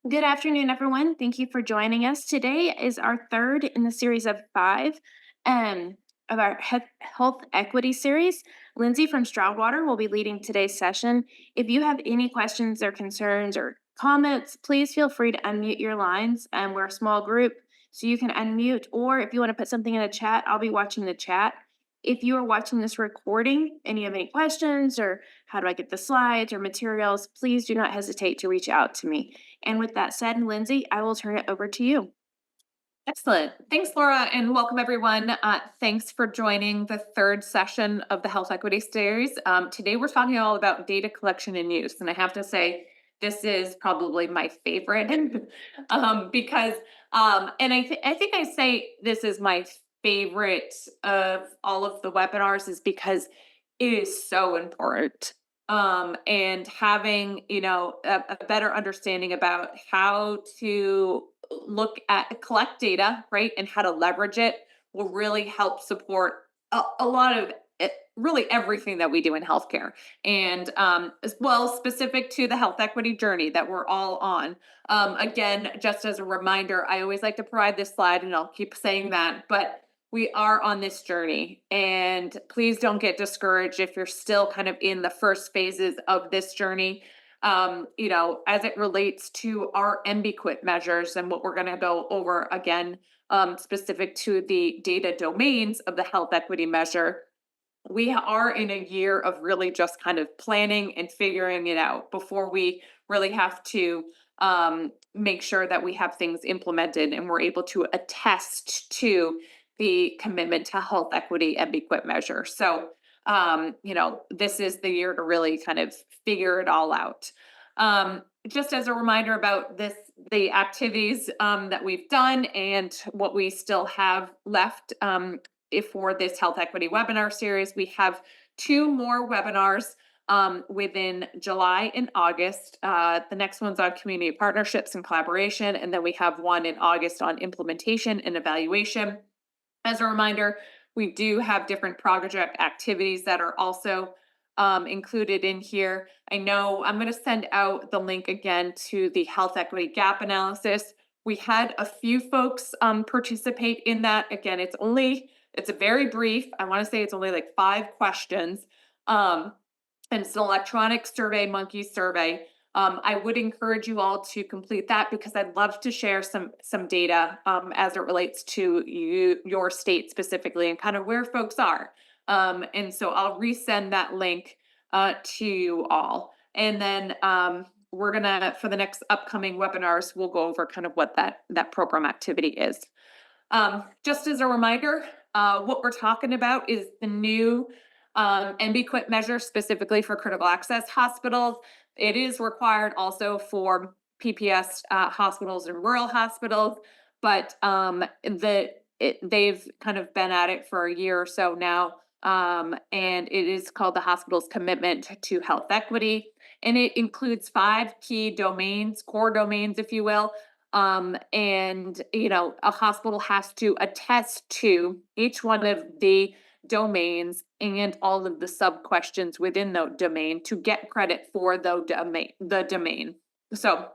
Good afternoon, everyone. Thank you for joining us. Today is our third in the series of five of our health equity series. Lindsay from Stroudwater will be leading today's session. If you have any questions or concerns or comments, please feel free to unmute your lines. We're a small group, so you can unmute, or if you want to put something in the chat, I'll be watching the chat. If you are watching this recording and you have any questions or how do I get the slides or materials, please do not hesitate to reach out to me. And with that said, Lindsay, I will turn it over to you. Excellent. Thanks, Laura, and welcome everyone. Thanks for joining the third session of the Health Equity Series. Today, we're talking all about data collection and use. And I have to say, this is probably my favorite because, and I think I say this is my favorite of all of the webinars is because it is so important. And having, a better understanding about how to collect data, right, and how to leverage it will really help support a lot of really everything that we do in healthcare, and as well specific to the health equity journey that we're all on. Again, just as a reminder, I always like to provide this slide, and I'll keep saying that, but we are on this journey, and please don't get discouraged if you're still kind of in the first phases of this journey, as it relates to our MBQuit measures and what we're going to go over again, specific to the data domains of the health equity measure. We are in a year of really just kind of planning and figuring it out before we really have to make sure that we have things implemented and we're able to attest to the commitment to health equity MBQuit measure. So, this is the year to really kind of figure it all out. Just as a reminder about the activities that we've done and what we still have left for this health equity webinar series, we have two more webinars within July and August. The next one's on community partnerships and collaboration, and then we have one in August on implementation and evaluation. As a reminder, we do have different project activities that are also included in here. I know I'm going to send out the link again to the health equity gap analysis. We had a few folks participate in that. Again, it's a very brief. I want to say it's only like 5 questions. And it's an electronic survey, monkey survey. I would encourage you all to complete that because I'd love to share some data as it relates to your state specifically and kind of where folks are. And so I'll resend that link to you all. And then we're gonna, for the next upcoming webinars, we'll go over kind of what that program activity is. Just as a reminder, what we're talking about is the new MBQuit measure specifically for critical access hospitals. It is required also for PPS hospitals and rural hospitals, but they've kind of been at it for a year or so now, and it is called the hospital's commitment to health equity, and it includes 5 key domains, core domains, if you will. And a hospital has to attest to each one of the domains and all of the sub questions within the domain to get credit for the domain. So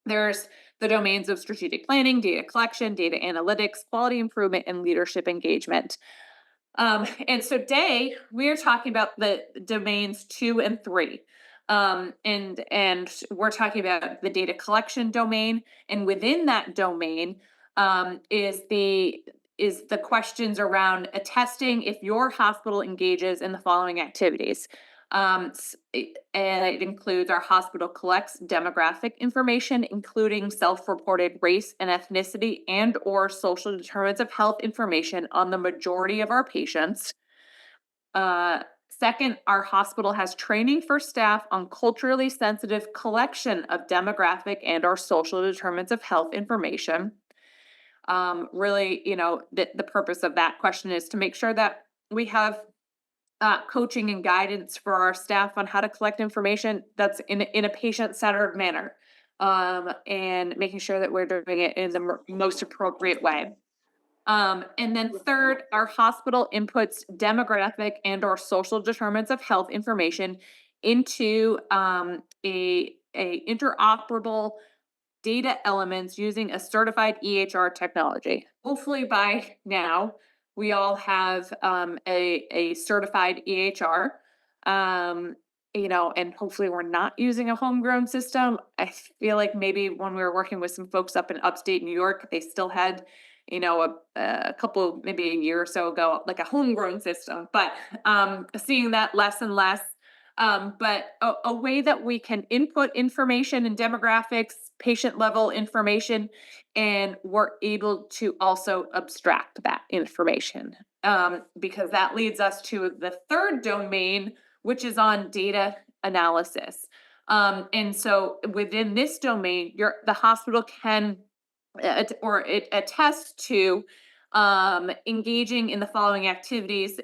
there's the domains of strategic planning, data collection, data analytics, quality improvement, and leadership engagement. And so today we are talking about the domains 2 and 3. And we're talking about the data collection domain, and within that domain is the questions around attesting if your hospital engages in the following activities. And it includes our hospital collects demographic information, including self-reported race and ethnicity and or social determinants of health information on the majority of our patients. Second, our hospital has training for staff on culturally sensitive collection of demographic and or social determinants of health information. Really, the purpose of that question is to make sure that we have coaching and guidance for our staff on how to collect information that's in a patient-centered manner, and making sure that we're doing it in the most appropriate way. And then third, our hospital inputs demographic and or social determinants of health information into a interoperable data elements using a certified EHR technology. Hopefully by now, we all have a certified EHR. Um, and hopefully we're not using a homegrown system. I feel like maybe when we were working with some folks up in upstate New York, they still had, a couple, maybe a year or so ago, like a homegrown system. But seeing that less and less. But a way that we can input information and demographics, patient level information, and we're able to also abstract that information. Because that leads us to the third domain, which is on data analysis. And so within this domain, the hospital can or it attests to engaging in the following activities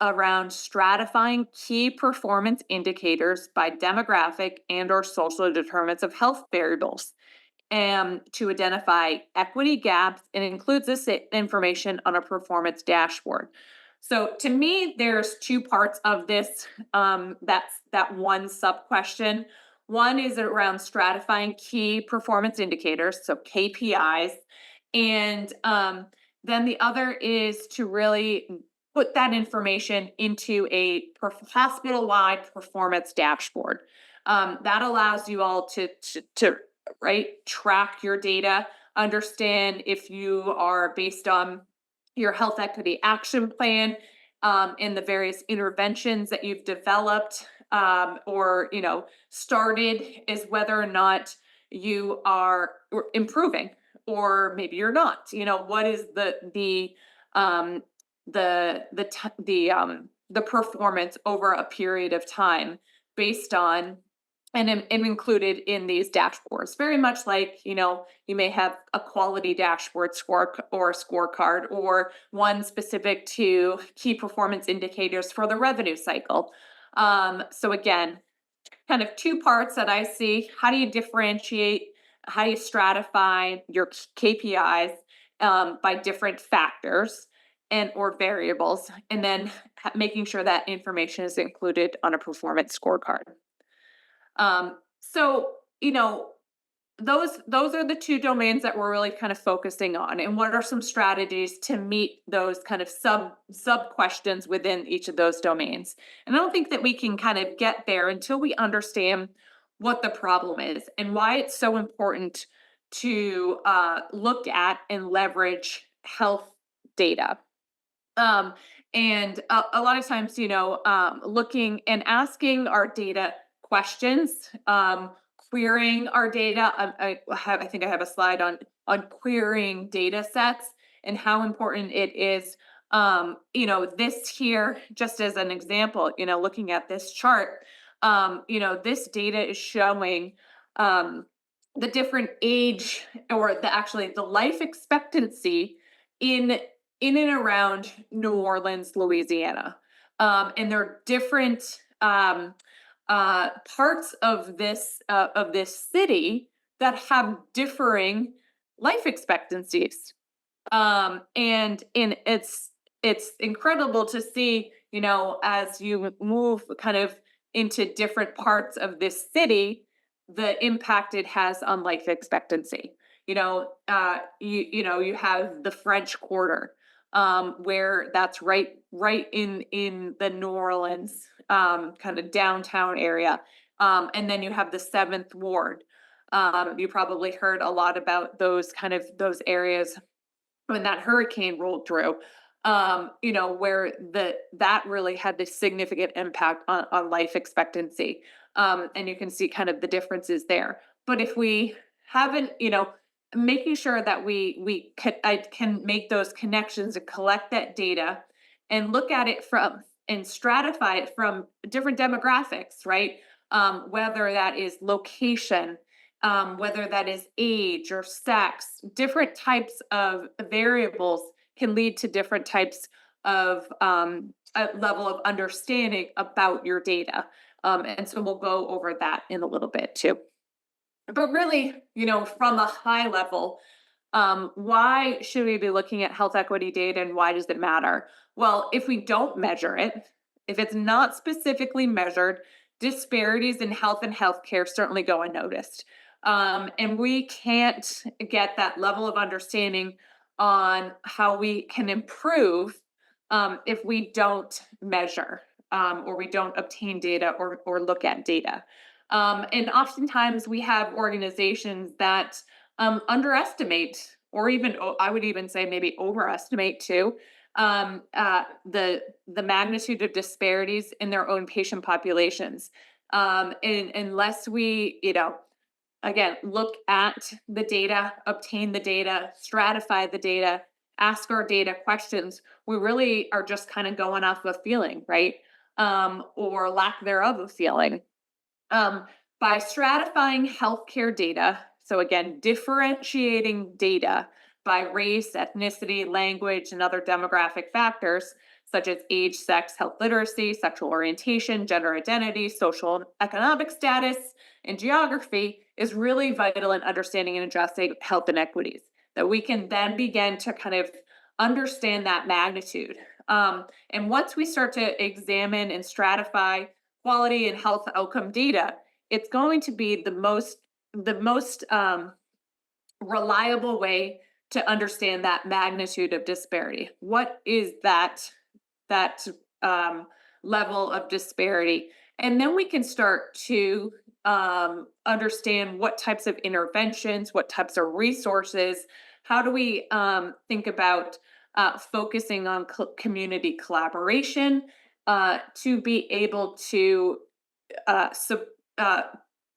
around stratifying key performance indicators by demographic and or social determinants of health variables to identify equity gaps and includes this information on a performance dashboard. So to me, there's two parts of this. That's that one sub question. One is around stratifying key performance indicators, so KPIs, and then the other is to really put that information into a hospital-wide performance dashboard. That allows you all to right track your data, understand if you are based on your health equity action plan and the various interventions that you've developed or started, is whether or not you are improving or maybe you're not. What is um the performance over a period of time based on and included in these dashboards, very much like you may have a quality dashboard score or scorecard or one specific to key performance indicators for the revenue cycle. So again, kind of two parts that I see. How do you differentiate? How do you stratify your KPIs by different factors and or variables, and then making sure that information is included on a performance scorecard. So those are the two domains that we're really kind of focusing on, and what are some strategies to meet those kind of sub questions within each of those domains. And I don't think that we can kind of get there until we understand what the problem is and why it's so important to look at and leverage health data. um, and a lot of times, looking and asking our data questions, querying our data. I think I have a slide on querying data sets and how important it is. This here, just as an example, looking at this chart, this data is showing the different age or the life expectancy in and around New Orleans, Louisiana. And there are different parts of this city that have differing life expectancies. And it's incredible to see, as you move kind of into different parts of this city, the impact it has on life expectancy. You have the French Quarter, where that's right in the New Orleans kind of downtown area. And then you have the Seventh Ward. You probably heard a lot about those areas when that hurricane rolled through. Where that really had this significant impact on life expectancy. And you can see kind of the differences there. But if we haven't, making sure that I can make those connections and collect that data and look at it and stratify it from different demographics, right? Whether that is location, whether that is age or sex, different types of variables can lead to different types of a level of understanding about your data. And so we'll go over that in a little bit too. But really, from a high level, why should we be looking at health equity data and why does it matter? Well, if we don't measure it, if it's not specifically measured, disparities in health and healthcare certainly go unnoticed. And we can't get that level of understanding on how we can improve if we don't measure or we don't obtain data or look at data. And oftentimes we have organizations that underestimate, or even I would even say maybe overestimate too, the magnitude of disparities in their own patient populations. And unless we, again, look at the data, obtain the data, stratify the data, ask our data questions, we really are just kind of going off of a feeling, right? Or lack thereof of feeling. Um, by stratifying healthcare data, so again, differentiating data by race, ethnicity, language, and other demographic factors, such as age, sex, health literacy, sexual orientation, gender identity, social and economic status, and geography, is really vital in understanding and addressing health inequities. That we can then begin to kind of understand that magnitude. And once we start to examine and stratify quality and health outcome data, it's going to be the most reliable way to understand that magnitude of disparity. What is that um, level of disparity? And then we can start to understand what types of interventions, what types of resources, how do we think about focusing on community collaboration to be able to uh, sup- uh,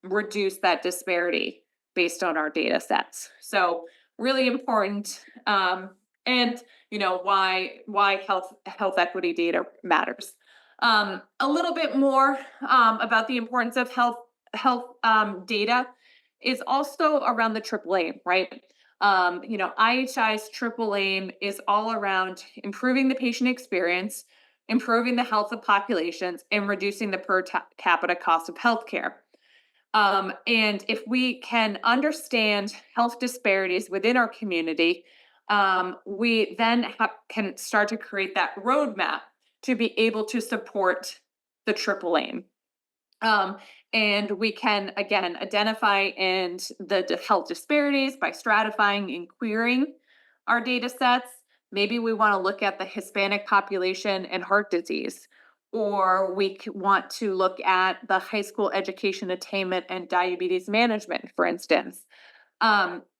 reduce that disparity based on our data sets. So really important. And why health equity data matters. A little bit more about the importance of health data is also around the triple aim, right? IHI's triple aim is all around improving the patient experience, improving the health of populations, and reducing the capita cost of healthcare. And if we can understand health disparities within our community, we then can start to create that roadmap to be able to support the triple aim. Um, and we can again identify the health disparities by stratifying and querying our data sets. Maybe we want to look at the Hispanic population and heart disease, or we want to look at the high school education attainment and diabetes management, for instance.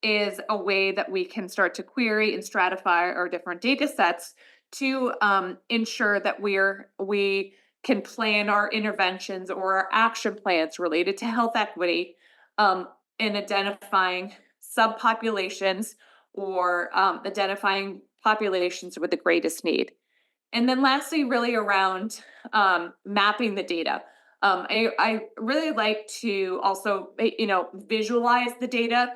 Is a way that we can start to query and stratify our different data sets to ensure that we can plan our interventions or our action plans related to health equity in identifying subpopulations or identifying populations with the greatest need. And then lastly, really around mapping the data. I really like to also, visualize the data.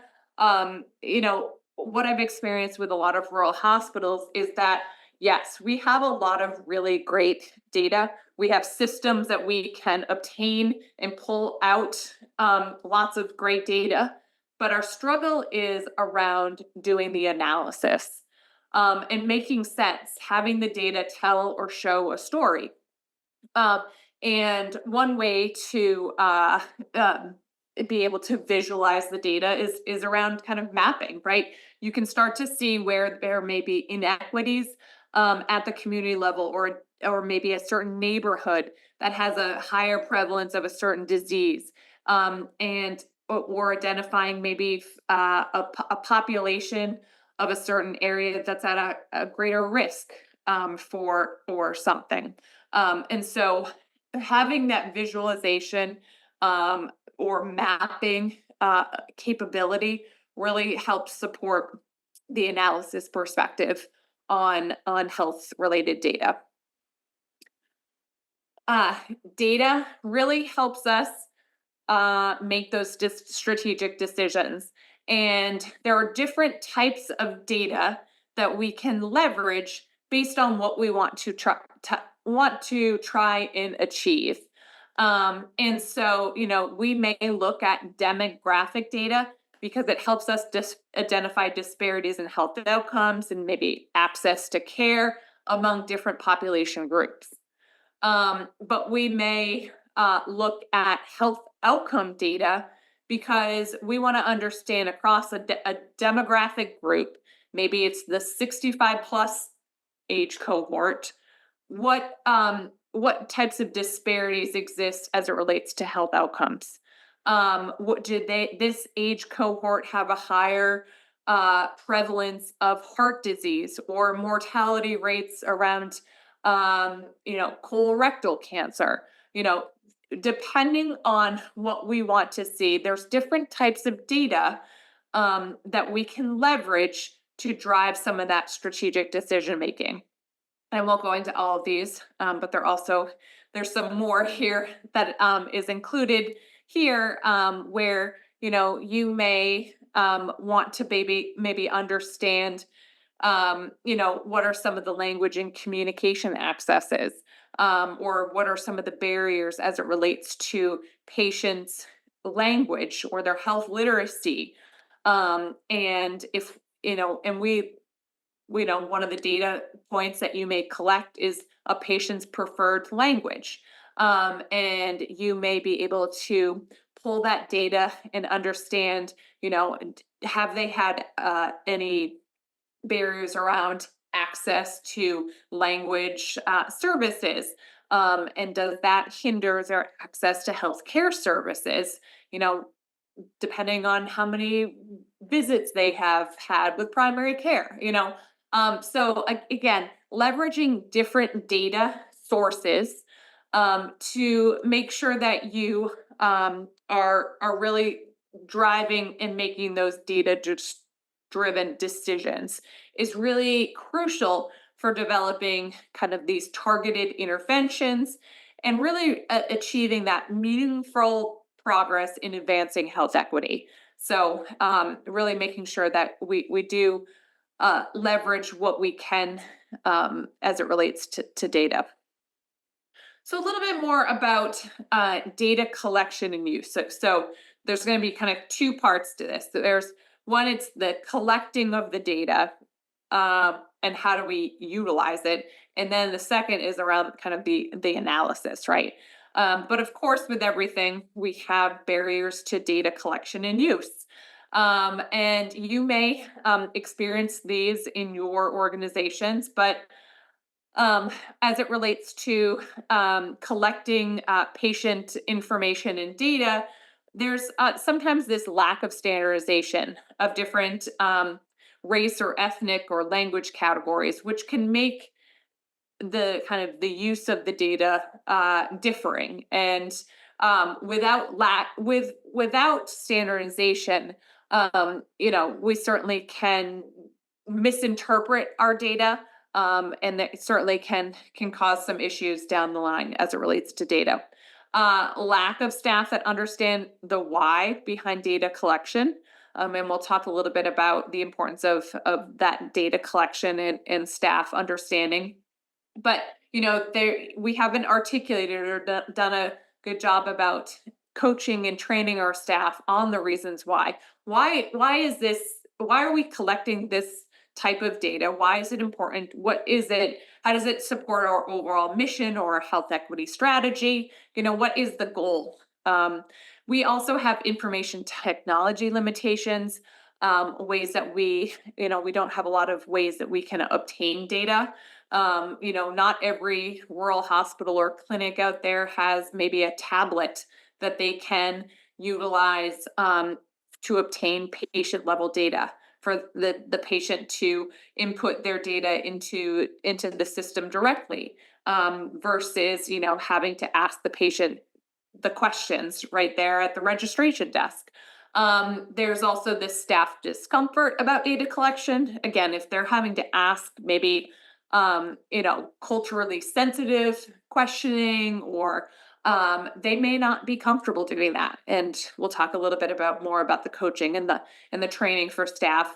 What I've experienced with a lot of rural hospitals is that, yes, we have a lot of really great data. We have systems that we can obtain and pull out lots of great data. But our struggle is around doing the analysis and making sense, having the data tell or show a story. Um, and one way to be able to visualize the data is around kind of mapping, right? You can start to see where there may be inequities at the community level, or maybe a certain neighborhood that has a higher prevalence of a certain disease, and or identifying maybe a population of a certain area that's at a greater risk for something. And so having that visualization or mapping capability really helps support the analysis perspective on health related data. Uh, Data really helps us make those strategic decisions. And there are different types of data that we can leverage based on what we want to try and achieve. And so, we may look at demographic data because it helps us identify disparities in health outcomes and maybe access to care among different population groups. But we may look at health outcome data because we want to understand across a demographic group, maybe it's the 65 plus age cohort, what types of disparities exist as it relates to health outcomes. What did they this age cohort have a higher prevalence of heart disease or mortality rates around colorectal cancer? You know, depending on what we want to see, there's different types of data that we can leverage to drive some of that strategic decision making. I won't go into all of these, but there's some more here that is included here, where you may want to maybe understand, what are some of the language and communication accesses, or what are some of the barriers as it relates to patients' language or their health literacy, and if and one of the data points that you may collect is a patient's preferred language. And you may be able to pull that data and understand, have they had any barriers around access to language services? And does that hinder their access to healthcare services? You know, Depending on how many visits they have had with primary care, again, leveraging different data sources to make sure that you are really driving and making those data driven decisions is really crucial for developing kind of these targeted interventions and really achieving that meaningful progress in advancing health equity. So, really making sure that we do leverage what we can as it relates to data. So, a little bit more about data collection and use. So there's going to be kind of two parts to this. So there's one, it's the collecting of the data, and how do we utilize it, and then the second is around kind of the analysis, right? But of course, with everything, we have barriers to data collection and use. And you may experience these in your organizations, but um, as it relates to collecting patient information and data, there's sometimes this lack of standardization of different race or ethnic or language categories, which can make the kind of the use of the data differing. And without standardization, we certainly can misinterpret our data, and that certainly can cause some issues down the line as it relates to data. Lack of staff that understand the why behind data collection. And we'll talk a little bit about the importance of that data collection and staff understanding. But there we haven't articulated or done a good job about coaching and training our staff on the reasons why. Why is this? Why are we collecting this type of data? Why is it important? What is it? How does it support our overall mission or our health equity strategy? What is the goal? We also have information technology limitations, ways that we don't have a lot of ways that we can obtain data. Not every rural hospital or clinic out there has maybe a tablet that they can utilize to obtain patient level data for the patient to input their data into the system directly, versus having to ask the patient the questions right there at the registration desk. There's also this staff discomfort about data collection. Again, if they're having to ask maybe culturally sensitive questioning, or they may not be comfortable doing that. And we'll talk a little bit more about the coaching and the training for staff,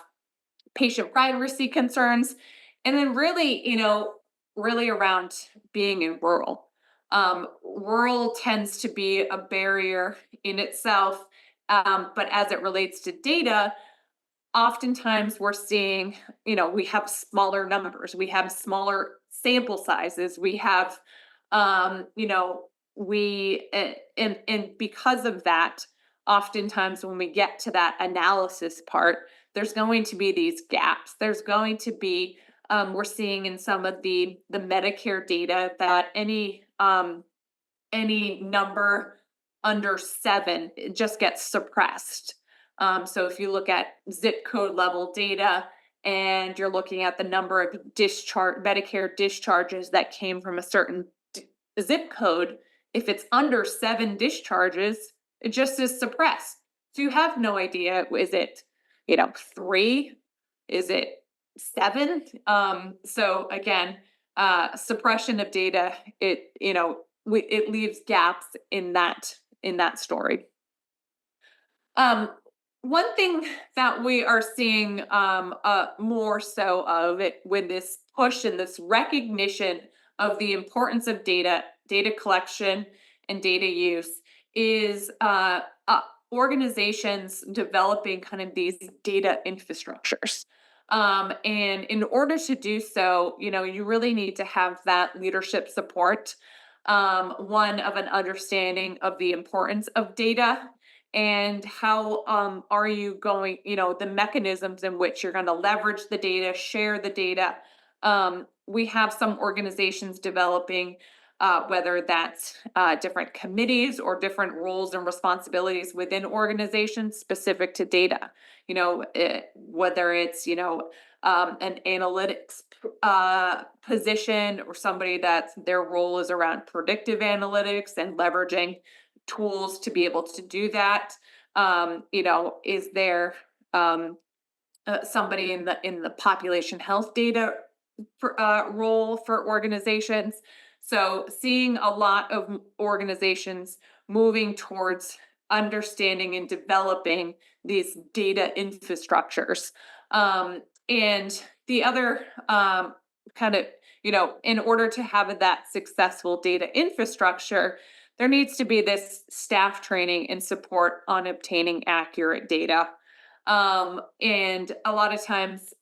patient privacy concerns, and then really around being in rural. Rural tends to be a barrier in itself, but as it relates to data, oftentimes we're seeing, we have smaller numbers, we have smaller sample sizes, we have, we and because of that, oftentimes when we get to that analysis part, there's going to be these gaps. There's going to be we're seeing in some of the Medicare data that any number under 7, it just gets suppressed. So if you look at zip code level data and you're looking at the number of Medicare discharges that came from a certain zip code, if it's under 7 discharges, it just is suppressed. So you have no idea, is it, 3? Is it 7? So again, suppression of data, it leaves gaps in that story. One thing that we are seeing more so of it with this push and this recognition of the importance of data collection and data use is organizations developing kind of these data infrastructures. And in order to do so, you really need to have that leadership support, one of an understanding of the importance of data and how are you going, the mechanisms in which you're going to leverage the data, share the data. We have some organizations developing whether that's different committees or different roles and responsibilities within organizations specific to data. Whether it's an analytics position or somebody that's their role is around predictive analytics and leveraging tools to be able to do that. Is there somebody in the population health data role for organizations? So seeing a lot of organizations moving towards understanding and developing these data infrastructures. And the other kind of, in order to have that successful data infrastructure, there needs to be this staff training and support on obtaining accurate data. And a lot of times,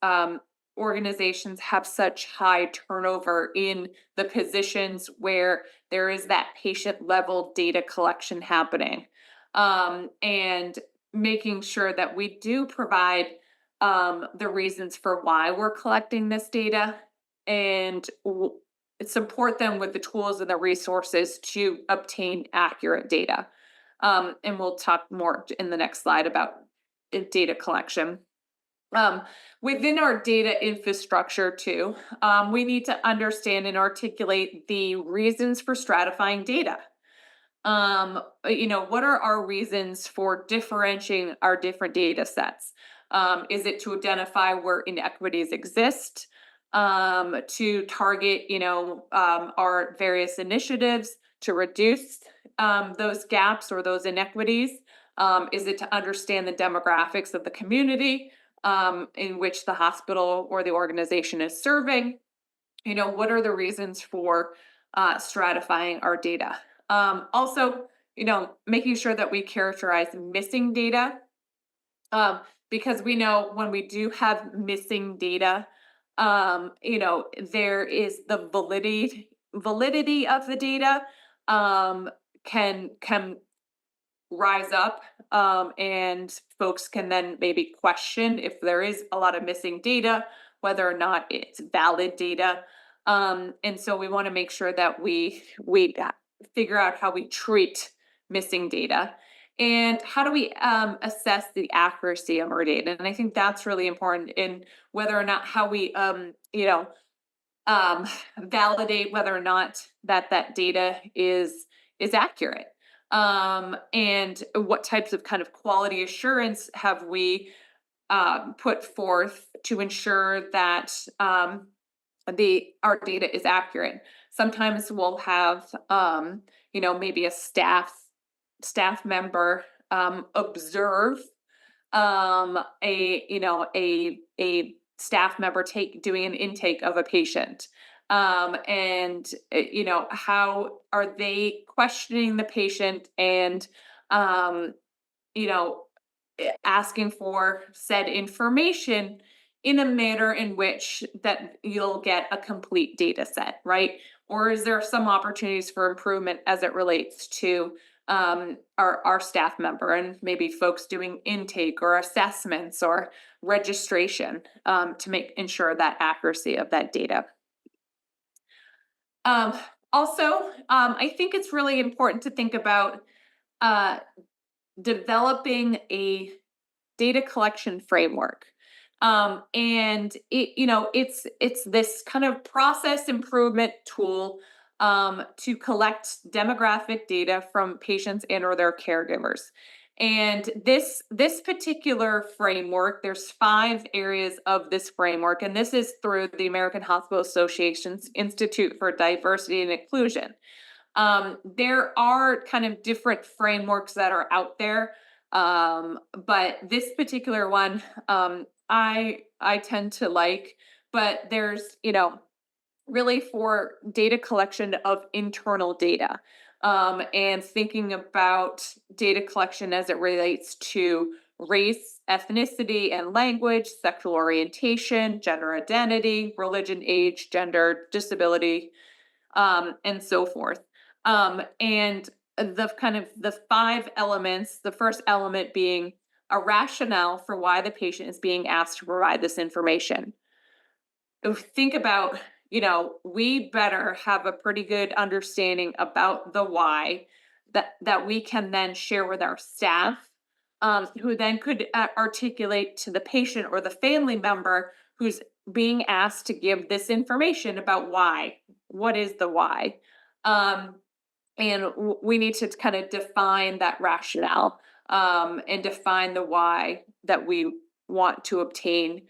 organizations have such high turnover in the positions where there is that patient level data collection happening. And making sure that we do provide the reasons for why we're collecting this data and support them with the tools and the resources to obtain accurate data. And we'll talk more in the next slide about data collection. Within our data infrastructure too, we need to understand and articulate the reasons for stratifying data. What are our reasons for differentiating our different data sets? Is it to identify where inequities exist? To target, our various initiatives to reduce those gaps or those inequities? Is it to understand the demographics of the community in which the hospital or the organization is serving? What are the reasons for stratifying our data? Also, making sure that we characterize missing data, because we know when we do have missing data, there is the validity of the data can rise up, and folks can then maybe question if there is a lot of missing data, whether or not it's valid data. And so we want to make sure that we figure out how we treat missing data and how do we assess the accuracy of our data. And I think that's really important in whether or not how we validate whether or not that data is accurate. And what types of kind of quality assurance have we put forth to ensure that our data is accurate? Sometimes we'll have maybe a staff member observe a staff member doing an intake of a patient, and how are they questioning the patient and you know asking for said information in a manner in which that you'll get a complete data set, right? Or is there some opportunities for improvement as it relates to our staff member, and maybe folks doing intake or assessments or registration, to ensure that accuracy of that data. Um, I think it's really important to think about uh, developing a data collection framework. And it's this kind of process improvement tool to collect demographic data from patients and or their caregivers. And this particular framework, there's 5 areas of this framework, and this is through the American Hospital Association's Institute for Diversity and Inclusion. There are kind of different frameworks that are out there, but this particular one, I tend to like. But there's, really for data collection of internal data, and thinking about data collection as it relates to race, ethnicity, and language, sexual orientation, gender identity, religion, age, gender, disability, and so forth. And the kind of the 5 elements, the first element being a rationale for why the patient is being asked to provide this information. Think about, we better have a pretty good understanding about the why, that we can then share with our staff, who then could articulate to the patient or the family member who's being asked to give this information about why. What is the why? Um, and we need to kind of define that rationale, and define the why that we want to obtain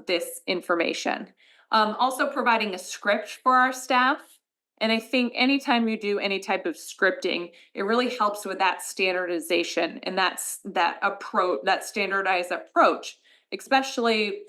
this information. Also providing a script for our staff. And I think anytime you do any type of scripting, it really helps with that standardization, and that's that approach, that standardized approach, especially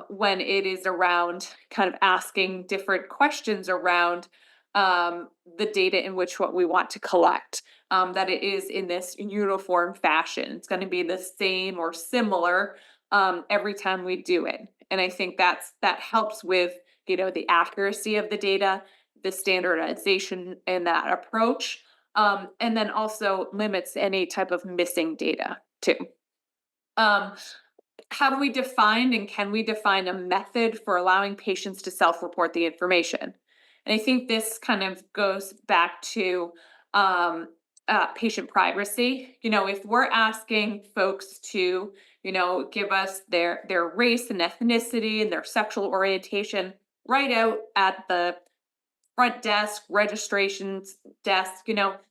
when it is around kind of asking different questions around the data in which what we want to collect, that it is in this uniform fashion. It's going to be the same or similar every time we do it. And I think that helps with, the accuracy of the data, the standardization and that approach, and then also limits any type of missing data too. Um, how do we define and can we define a method for allowing patients to self-report the information? And I think this kind of goes back to um, patient privacy. If we're asking folks to, give us their race and ethnicity and their sexual orientation right out at the front desk, registrations desk,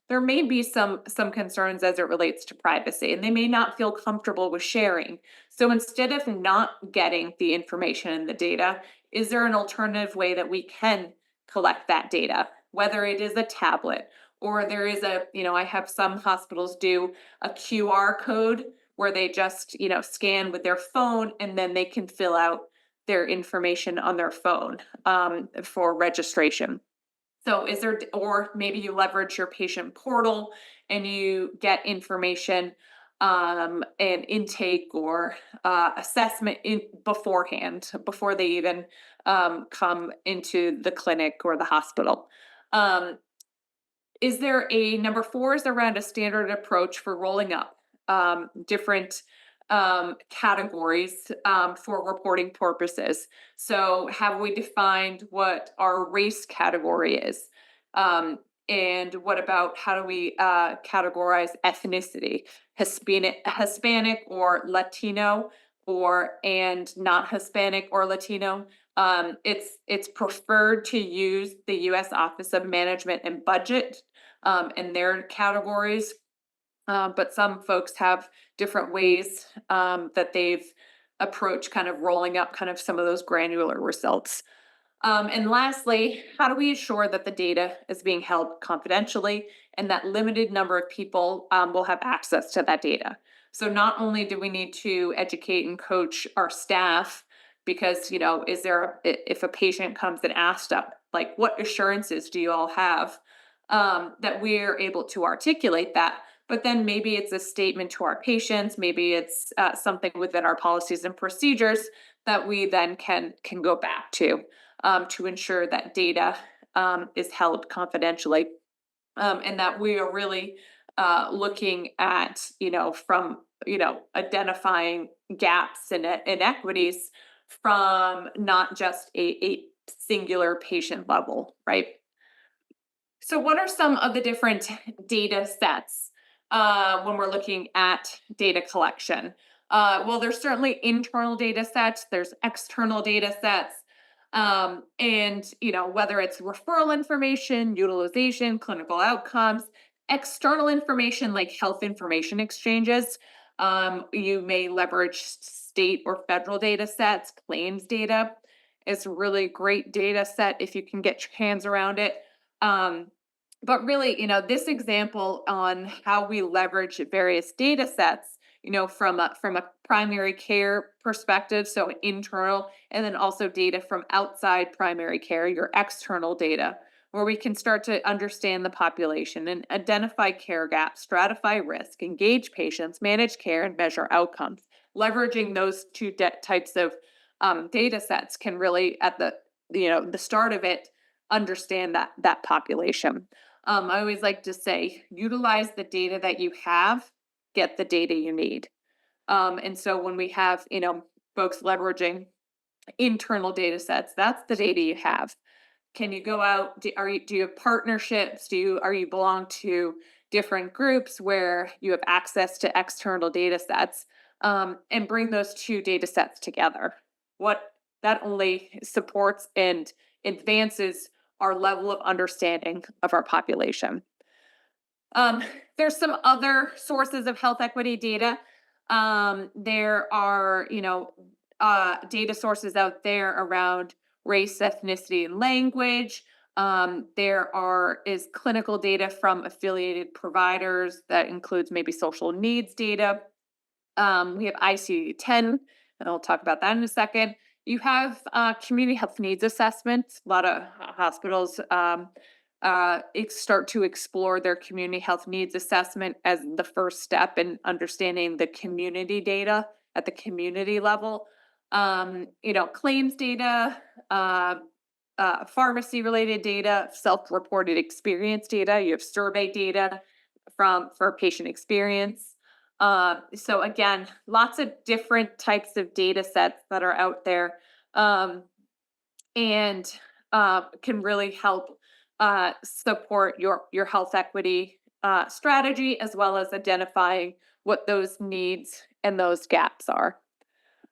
there may be some concerns as it relates to privacy, and they may not feel comfortable with sharing. So instead of not getting the information and the data, is there an alternative way that we can collect that data, whether it is a tablet or there is I have some hospitals do a QR code where they just, scan with their phone and then they can fill out their information on their phone, for registration. So is there, or maybe you leverage your patient portal and you get information, and intake or assessment in beforehand, before they even come into the clinic or the hospital. Um, is there a number 4 is around a standard approach for rolling up different categories for reporting purposes. So have we defined what our race category is? And what about how do we categorize ethnicity? Hispanic or Latino, or and not Hispanic or Latino. It's preferred to use the U.S. Office of Management and Budget in their categories, but some folks have different ways that they've approached kind of rolling up kind of some of those granular results. And lastly, how do we ensure that the data is being held confidentially and that limited number of people will have access to that data? So not only do we need to educate and coach our staff, because is there if a patient comes and asks us, like, what assurances do you all have that we're able to articulate that? But then maybe it's a statement to our patients, maybe it's something within our policies and procedures that we then can go back to ensure that data is held confidentially, and that we are really looking at, from, identifying gaps and inequities from not just a singular patient level, right? So, what are some of the different data sets when we're looking at data collection? Well, there's certainly internal data sets, there's external data sets, and whether it's referral information, utilization, clinical outcomes, external information like health information exchanges. You may leverage state or federal data sets, claims data. It's a really great data set if you can get your hands around it. Um, but really, this example on how we leverage various data sets, from a primary care perspective, so internal, and then also data from outside primary care, your external data, where we can start to understand the population and identify care gaps, stratify risk, engage patients, manage care, and measure outcomes. Leveraging those two types of data sets can really, at the start of it, understand that population. I always like to say, utilize the data that you have, get the data you need. And so when we have, folks leveraging internal data sets, that's the data you have. Can you go out? Do you have partnerships? Are you belong to different groups where you have access to external data sets, and bring those two data sets together? What that only supports and advances our level of understanding of our population. Um, there's some other sources of health equity data. There are, data sources out there around race, ethnicity, and language. Is clinical data from affiliated providers that includes maybe social needs data. We have ICD-10, and I'll talk about that in a second. You have community health needs assessments. A lot of hospitals start to explore their community health needs assessment as the first step in understanding the community data at the community level. Claims data, pharmacy related data, self reported experience data. You have survey data for patient experience. So again, lots of different types of data sets that are out there, and can really help support your health equity strategy, as well as identifying what those needs and those gaps are.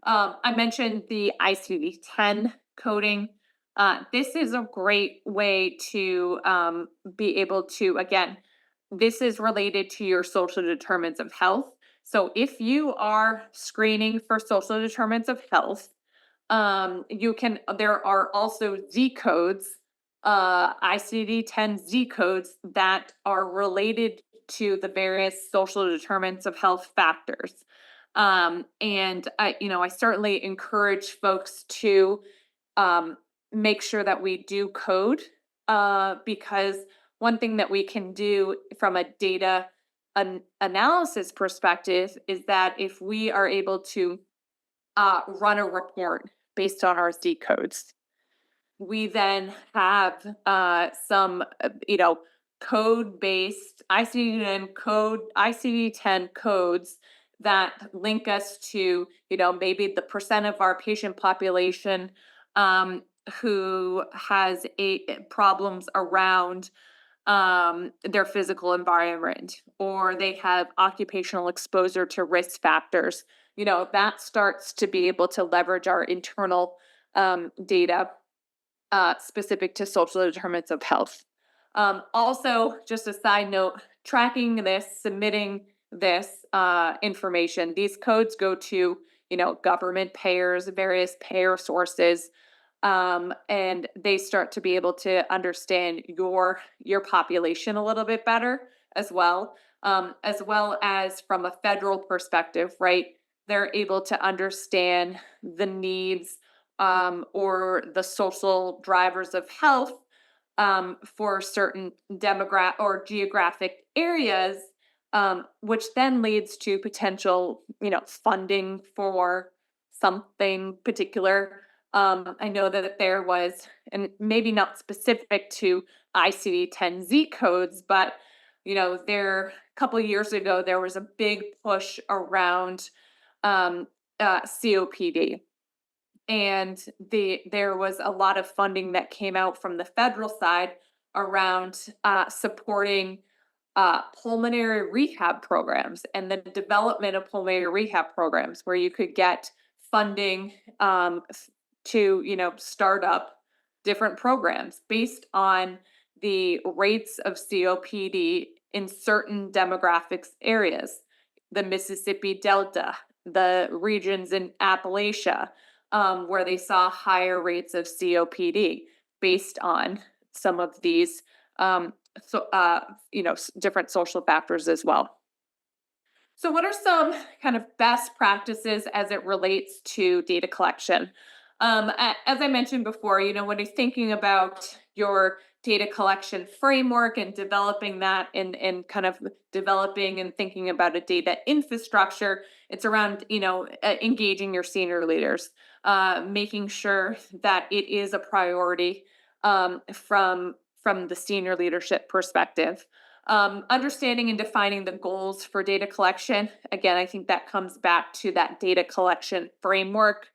I mentioned the ICD-10 coding. This is a great way to be able to, again, this is related to your social determinants of health. So if you are screening for social determinants of health, there are also Z codes, ICD-10 Z codes that are related to the various social determinants of health factors. And I certainly encourage folks to um, make sure that we do code, because one thing that we can do from a data analysis perspective is that if we are able to run a report based on our Z codes, we then have some, code based ICD-10 codes that link us to, maybe the percent of our patient population who has problems around their physical environment, or they have occupational exposure to risk factors. That starts to be able to leverage our internal data specific to social determinants of health. Also, just a side note, tracking this, submitting this information, these codes go to, government payers, various payer sources, and they start to be able to understand your population a little bit better as well as from a federal perspective, right? They're able to understand the needs, or the social drivers of health, for certain demographic or geographic areas, which then leads to potential, funding for something particular. I know that there was, and maybe not specific to ICD-10 Z codes, but there a couple of years ago, there was a big push around um, COPD, and there was a lot of funding that came out from the federal side around supporting pulmonary rehab programs and the development of pulmonary rehab programs where you could get funding to start up different programs based on the rates of COPD in certain demographics areas, the Mississippi Delta, the regions in Appalachia, where they saw higher rates of COPD based on some of these so different social factors as well. So what are some kind of best practices as it relates to data collection? As I mentioned before, when you're thinking about your data collection framework and developing that and kind of developing and thinking about a data infrastructure, it's around, engaging your senior leaders, making sure that it is a priority from the senior leadership perspective. Understanding and defining the goals for data collection. Again, I think that comes back to that data collection framework,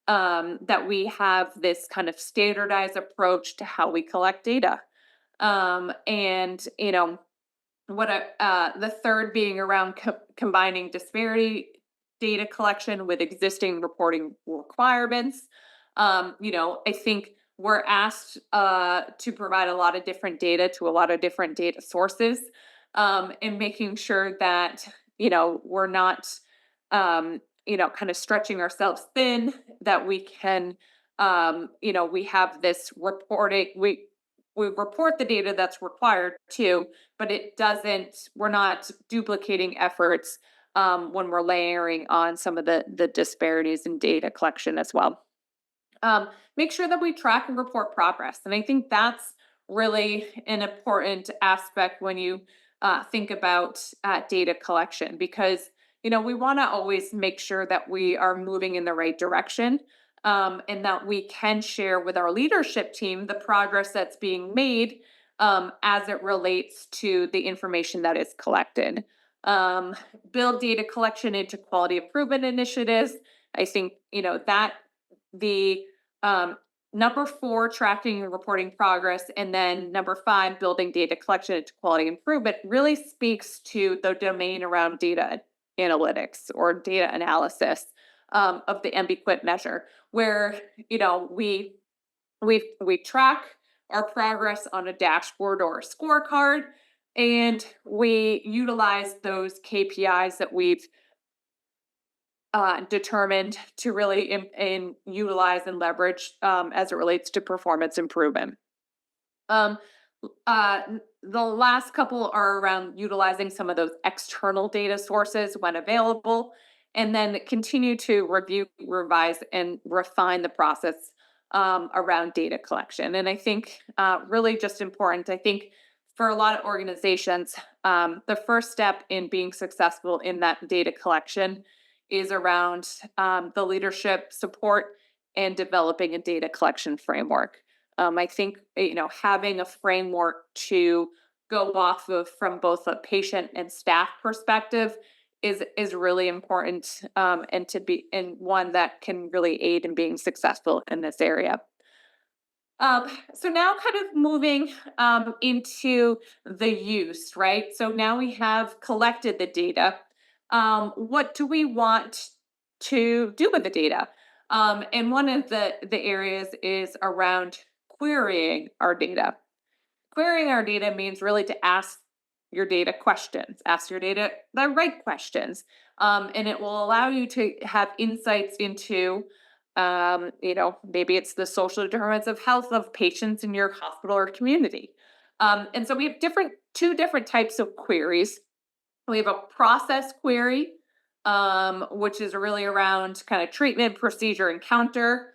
that we have this kind of standardized approach to how we collect data. And, the third being around combining disparity data collection with existing reporting requirements. I think we're asked to provide a lot of different data to a lot of different data sources, and making sure that we're not kind of stretching ourselves thin, that we can we have this reporting, we report the data that's required too, but we're not duplicating efforts when we're layering on some of the disparities in data collection as well. Make sure that we track and report progress. And I think that's really an important aspect when you think about data collection, because, we want to always make sure that we are moving in the right direction, and that we can share with our leadership team the progress that's being made, as it relates to the information that is collected. Build data collection into quality improvement initiatives. I think, that the number four, tracking and reporting progress, and then number five, building data collection into quality improvement, really speaks to the domain around data analytics or data analysis, of the MBQuit measure, where we track our progress on a dashboard or a scorecard, and we utilize those KPIs that we've determined to really utilize and leverage, as it relates to performance improvement. Um, the last couple are around utilizing some of those external data sources when available, and then continue to review, revise, and refine the process around data collection. And I think really just important, I think for a lot of organizations, the first step in being successful in that data collection is around the leadership support and developing a data collection framework. I think having a framework to go off of from both a patient and staff perspective is really important, and to be and one that can really aid in being successful in this area. So now kind of moving into the use, right? So now we have collected the data. What do we want to do with the data? And one of the areas is around querying our data. Querying our data means really to ask your data questions, ask your data the right questions, and it will allow you to have insights into, maybe it's the social determinants of health of patients in your hospital or community. And so we have two different types of queries. We have a process query, which is really around kind of treatment, procedure, encounter.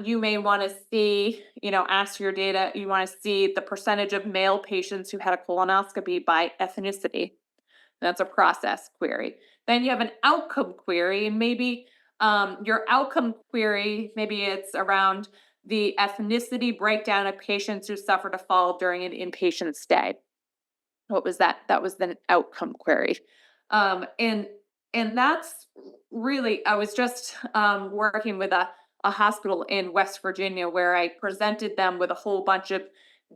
You may want to see, ask your data, you want to see the percentage of male patients who had a colonoscopy by ethnicity. That's a process query. Then you have an outcome query, and maybe your outcome query, maybe it's around the ethnicity breakdown of patients who suffered a fall during an inpatient stay. what was that? That was the outcome query. Um, and and that's really, I was just working with a hospital in West Virginia where I presented them with a whole bunch of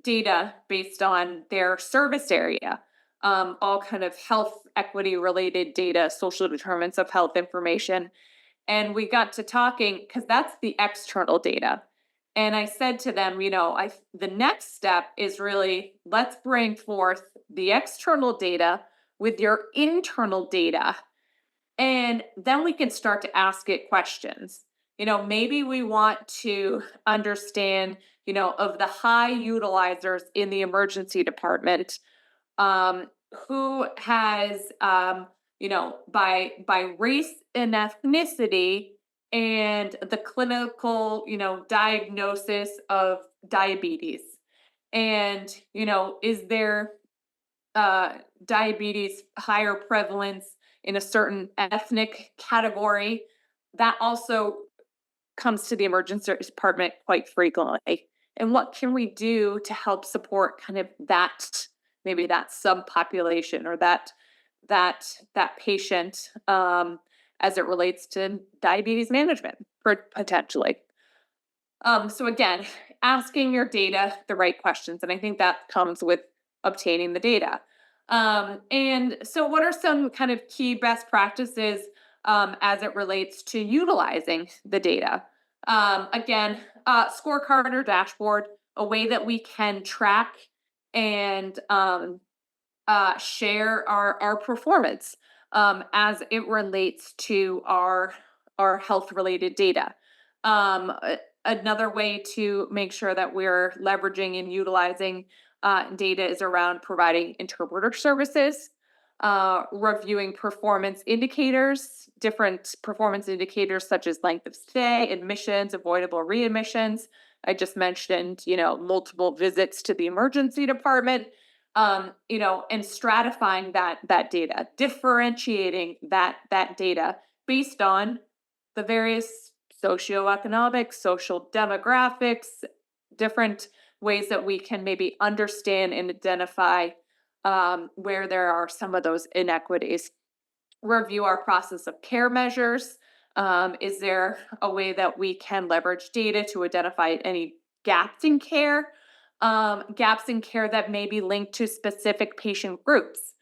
data based on their service area, all kind of health equity related data, social determinants of health information. And we got to talking because that's the external data. And I said to them, the next step is really, let's bring forth the external data with your internal data, and then we can start to ask it questions. Maybe we want to understand, of the high utilizers in the emergency department, um, who has, by race and ethnicity and the clinical, diagnosis of diabetes. And, is there uh, diabetes higher prevalence in a certain ethnic category? That also comes to the emergency department quite frequently. And what can we do to help support kind of that, maybe that subpopulation, or that patient, as it relates to diabetes management potentially. So again, asking your data the right questions, and I think that comes with obtaining the data. And so, what are some kind of key best practices as it relates to utilizing the data? Again, scorecard or dashboard, a way that we can track and share our performance as it relates to our health related data. Another way to make sure that we're leveraging and utilizing data is around providing interpreter services, reviewing performance indicators, different performance indicators such as length of stay, admissions, avoidable readmissions. I just mentioned, multiple visits to the emergency department, and stratifying that data, differentiating that data based on the various socioeconomic, social demographics, different ways that we can maybe understand and identify where there are some of those inequities. Review our process of care measures. Is there a way that we can leverage data to identify any gaps in care? Gaps in care that may be linked to specific patient groups.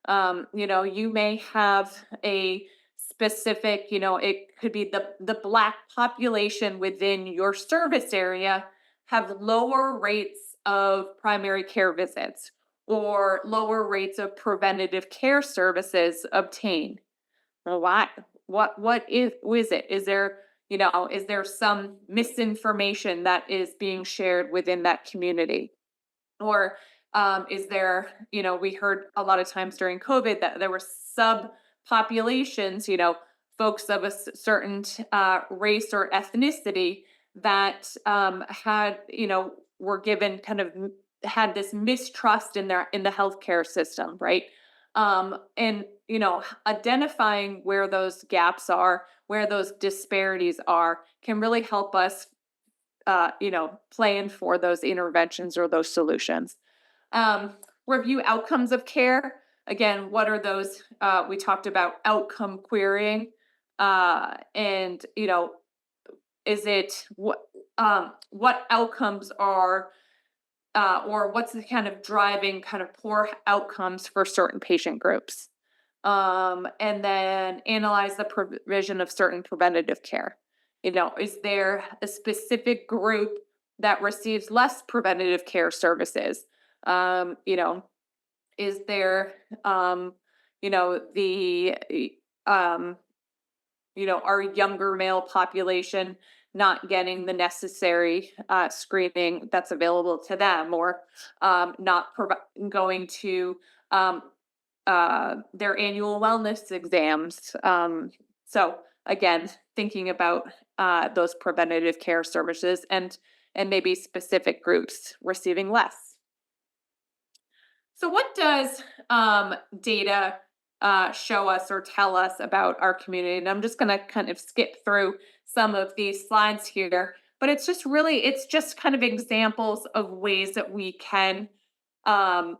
You may have a specific, it could be the Black population within your service area have lower rates of primary care visits or lower rates of preventative care services obtained. Well, why? What is it? Is there some misinformation that is being shared within that community? Or is there, we heard a lot of times during COVID that there were subpopulations, folks of a certain race or ethnicity that had, were given kind of had this mistrust in the healthcare system, right? And identifying where those gaps are, where those disparities are, can really help us plan for those interventions or those solutions. Um, Review outcomes of care. Again, what are those? We talked about outcome querying, and is it what outcomes are, or what's the kind of driving kind of poor outcomes for certain patient groups, and then analyze the provision of certain preventative care. Is there a specific group that receives less preventative care services? Um, you know, is there, the, um, our younger male population not getting the necessary screening that's available to them, or not going to um, their annual wellness exams. So again, thinking about those preventative care services, and maybe specific groups receiving less. So, what does data show us or tell us about our community? And I'm just going to kind of skip through some of these slides here, but it's just kind of examples of ways that we can um,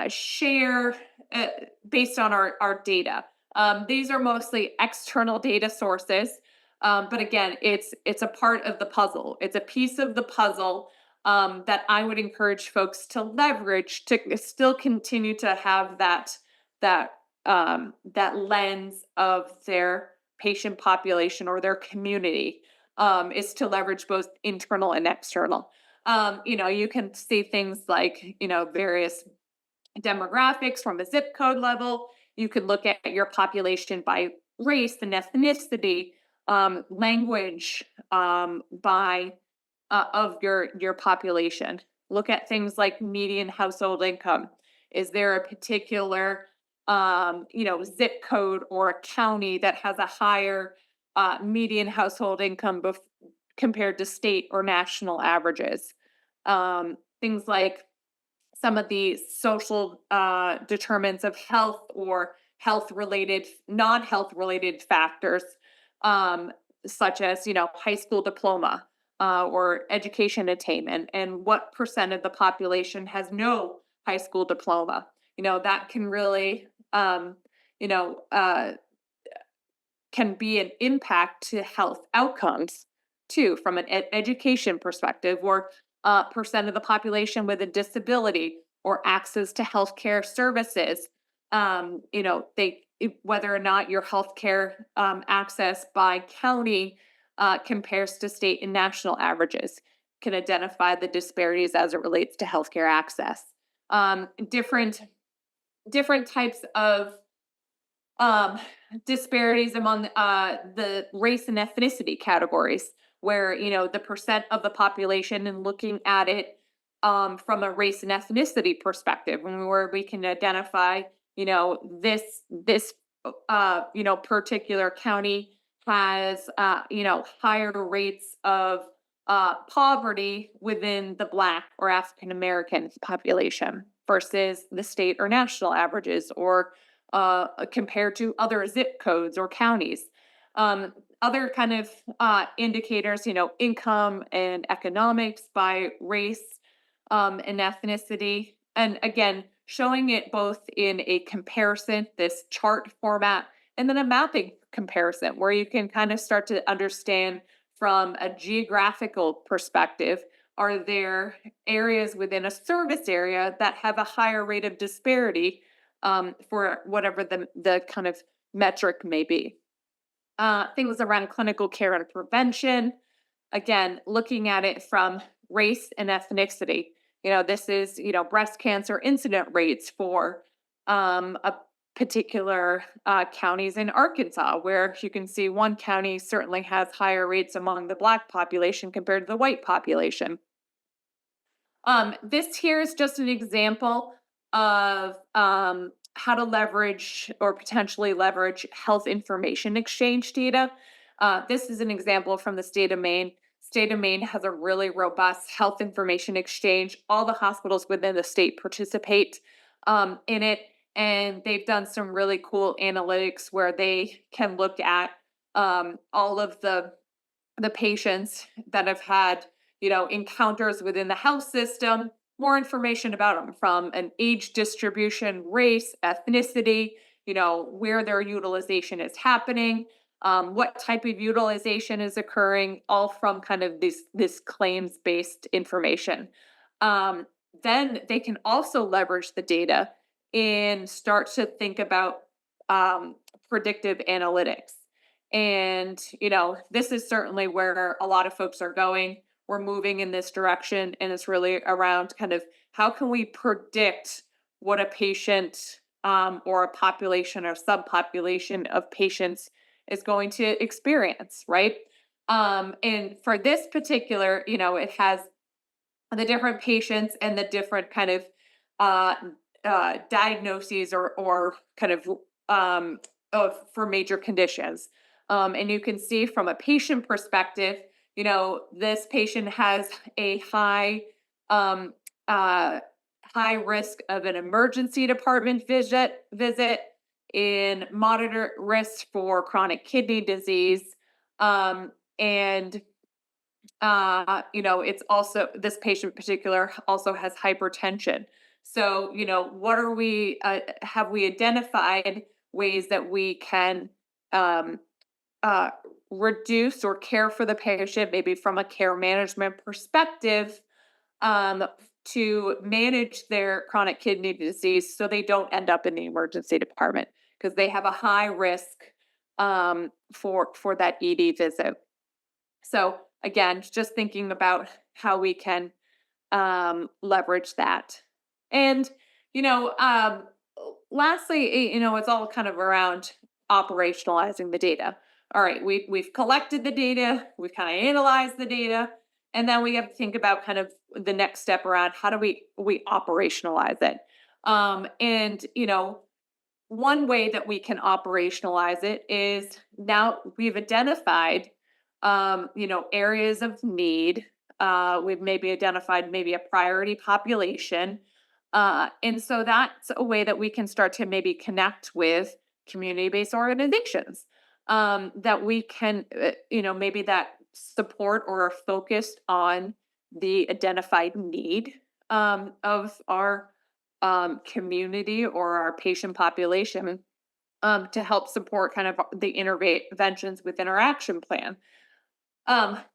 share uh, based on our data. These are mostly external data sources, but again, it's a part of the puzzle. It's a piece of the puzzle that I would encourage folks to leverage to still continue to have that that lens of their patient population or their community, is to leverage both internal and external. You can see things like, various demographics from a zip code level. You could look at your population by race and ethnicity, language, by of your population. Look at things like median household income. Is there a particular zip code or a county that has a higher median household income compared to state or national averages? Things like some of the social determinants of health or health related, non health related factors, um, such as, high school diploma or education attainment, and what percent of the population has no high school diploma. That can really, you know, uh, can be an impact to health outcomes too, from an education perspective, or percent of the population with a disability or access to healthcare services. Whether or not your healthcare access by county compares to state and national averages can identify the disparities as it relates to healthcare access. Different types of um, disparities among the race and ethnicity categories, where the percent of the population, and looking at it from a race and ethnicity perspective, and where we can identify, this particular county has higher rates of poverty within the Black or African American population versus the state or national averages, or compared to other zip codes or counties. Other kind of indicators, income and economics by race and ethnicity. And again, showing it both in a comparison, this chart format, and then a mapping comparison where you can kind of start to understand from a geographical perspective, are there areas within a service area that have a higher rate of disparity for whatever the kind of metric may be. Things around clinical care and prevention. Again, looking at it from race and ethnicity. This is breast cancer incident rates for a particular counties in Arkansas, where you can see one county certainly has higher rates among the Black population compared to the white population. This here is just an example of how to leverage or potentially leverage health information exchange data. This is an example from the state of Maine. State of Maine has a really robust health information exchange. All the hospitals within the state participate in it, and they've done some really cool analytics where they can look at all of the patients that have had encounters within the health system, more information about them from an age distribution, race, ethnicity, where their utilization is happening, what type of utilization is occurring, all from kind of this claims based information. um, then they can also leverage the data and start to think about um, predictive analytics. And, this is certainly where a lot of folks are going. We're moving in this direction, and it's really around kind of how can we predict what a patient or a population or subpopulation of patients is going to experience, right? And for this particular, it has the different patients and the different kind of uh, diagnoses or kind of for major conditions. And you can see from a patient perspective, this patient has a um, uh, high risk of an emergency department visit, in moderate risk for chronic kidney disease, and it's also, this patient in particular also has hypertension. So, what are have we identified ways that we can um, uh, reduce or care for the patient, maybe from a care management perspective, um, to manage their chronic kidney disease so they don't end up in the emergency department because they have a high risk for that ED visit. So again, just thinking about how we can leverage that. And, you know, um, lastly, it's all kind of around operationalizing the data. All right, we've collected the data, we've kind of analyzed the data, and then we have to think about kind of the next step around how do we operationalize it. And one way that we can operationalize it is now we've identified areas of need. We've maybe identified maybe a priority population. And so that's a way that we can start to maybe connect with community-based organizations that we can, maybe that support or are focused on the identified need of our community or our patient population to help support kind of the interventions within our action plan.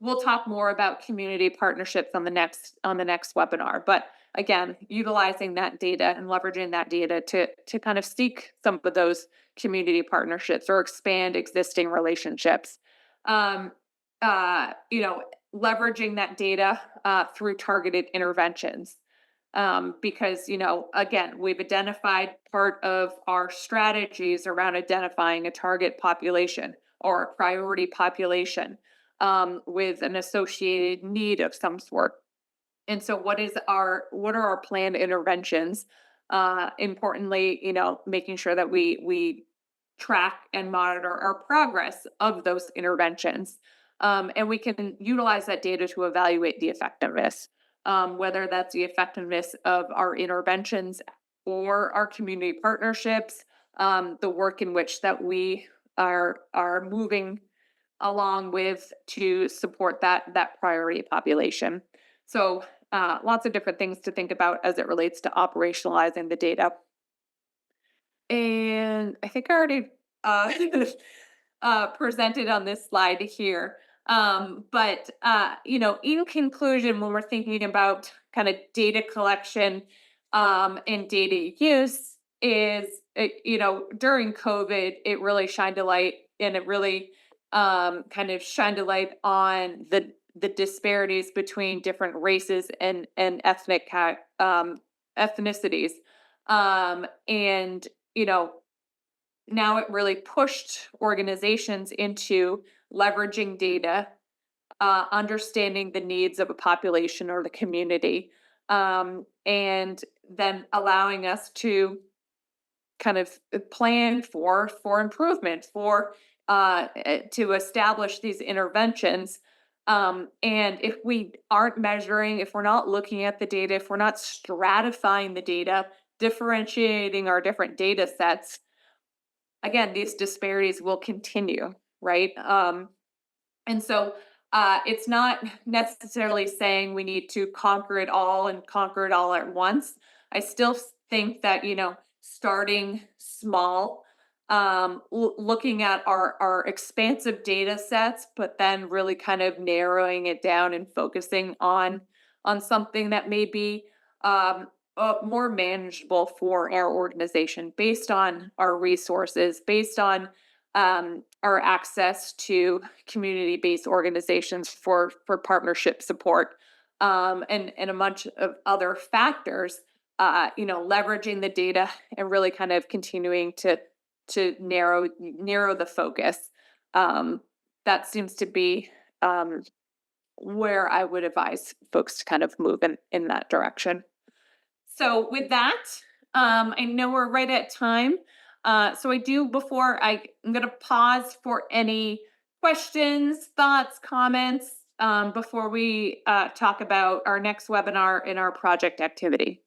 We'll talk more about community partnerships on the next webinar, but again, utilizing that data and leveraging that data to kind of seek some of those community partnerships or expand existing relationships. Um, uh, you know, Leveraging that data through targeted interventions. Because again, we've identified part of our strategies around identifying a target population or a priority population with an associated need of some sort. And so, what are our planned interventions? Importantly, making sure that we track and monitor our progress of those interventions, and we can utilize that data to evaluate the effectiveness, whether that's the effectiveness of our interventions or our community partnerships, the work in which that we are moving along with to support that priority population. So lots of different things to think about as it relates to operationalizing the data. And I think I already uh, presented on this slide here. In conclusion, when we're thinking about kind of data collection and data use, during COVID, it really shined a light and it really kind of shined a light on the disparities between different races and ethnicities. And you know, Now it really pushed organizations into leveraging data, understanding the needs of a population or the community, and then allowing us to kind of plan for improvement, to establish these interventions. And if we aren't measuring, if we're not looking at the data, if we're not stratifying the data, differentiating our different data sets, again, these disparities will continue, right? And so it's not necessarily saying we need to conquer it all and conquer it all at once. I still think that, starting small, looking at our expansive data sets, but then really kind of narrowing it down and focusing on something that may be um, more manageable for our organization based on our resources, based on our access to community-based organizations for partnership support, and a bunch of other factors. Leveraging the data and really kind of continuing to narrow the focus. Um, that seems to be where I would advise folks to kind of move in that direction. So with that, I know we're right at time. So I'm going to pause for any questions, thoughts, comments before we talk about our next webinar and our project activity.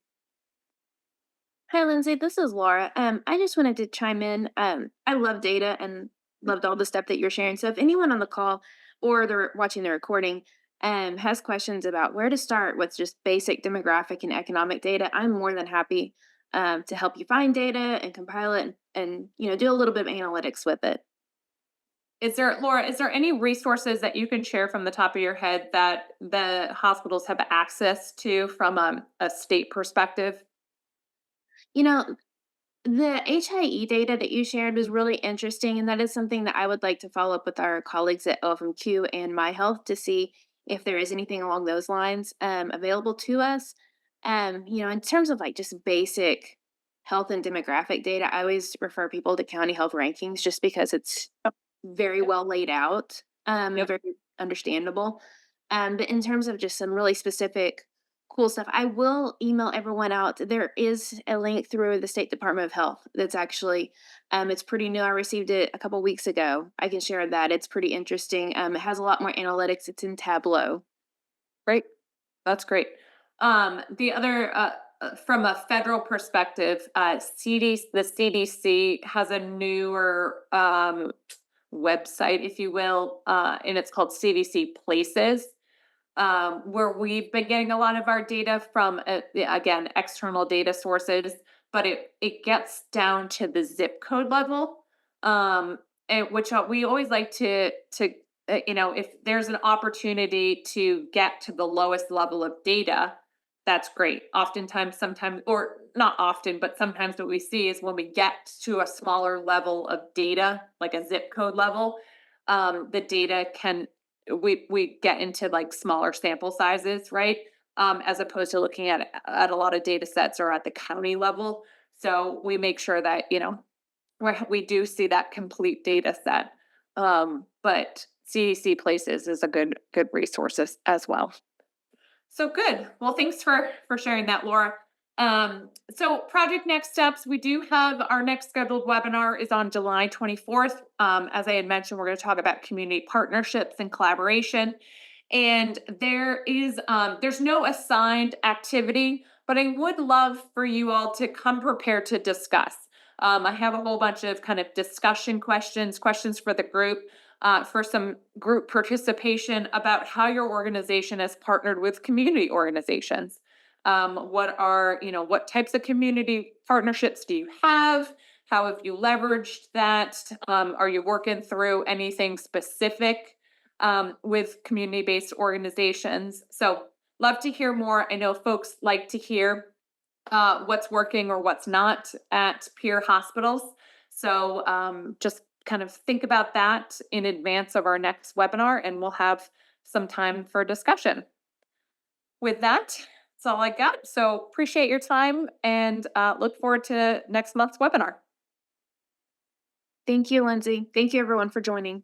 Hi, Lindsay. This is Laura. I just wanted to chime in. I love data and loved all the stuff that you're sharing. So if anyone on the call or they're watching the recording has questions about where to start with just basic demographic and economic data, I'm more than happy to help you find data and compile it and do a little bit of analytics with it. Laura, is there any resources that you can share from the top of your head that the hospitals have access to from a state perspective? You know, the HIE data that you shared was really interesting, and that is something that I would like to follow up with our colleagues at OFMQ and My Health to see if there is anything along those lines available to us. In terms of like just basic health and demographic data, I always refer people to county health rankings just because it's very Yep. well laid out, Yep. very understandable. But in terms of just some really specific cool stuff, I will email everyone out. There is a link through the State Department of Health that's actually, it's pretty new. I received it a couple weeks ago. I can share that. It's pretty interesting. It has a lot more analytics. It's in Tableau. Great. That's great. The other, from a federal perspective, the CDC has a newer website, if you will, and it's called CDC Places, where we've been getting a lot of our data from, again, external data sources, but it gets down to the zip code level, and which we always like to if there's an opportunity to get to the lowest level of data, that's great. Oftentimes, sometimes, or not often, but sometimes what we see is when we get to a smaller level of data, like a zip code level, the data can we get into like smaller sample sizes, right? As opposed to looking at a lot of data sets or at the county level. So we make sure that we do see that complete data set. But CDC Places is a good resource as well. So good. Well, thanks for sharing that, Laura. So project next steps, we do have our next scheduled webinar is on July 24th. As I had mentioned, we're going to talk about community partnerships and collaboration. And there's no assigned activity, but I would love for you all to come prepared to discuss. I have a whole bunch of kind of discussion questions for the group, for some group participation about how your organization has partnered with community organizations. What types of community partnerships do you have? How have you leveraged that? Are you working through anything specific with community-based organizations? So love to hear more. I know folks like to hear what's working or what's not at peer hospitals. So just kind of think about that in advance of our next webinar, and we'll have some time for discussion. With that, that's all I got. So appreciate your time and look forward to next month's webinar. Thank you, Lindsay. Thank you, everyone, for joining.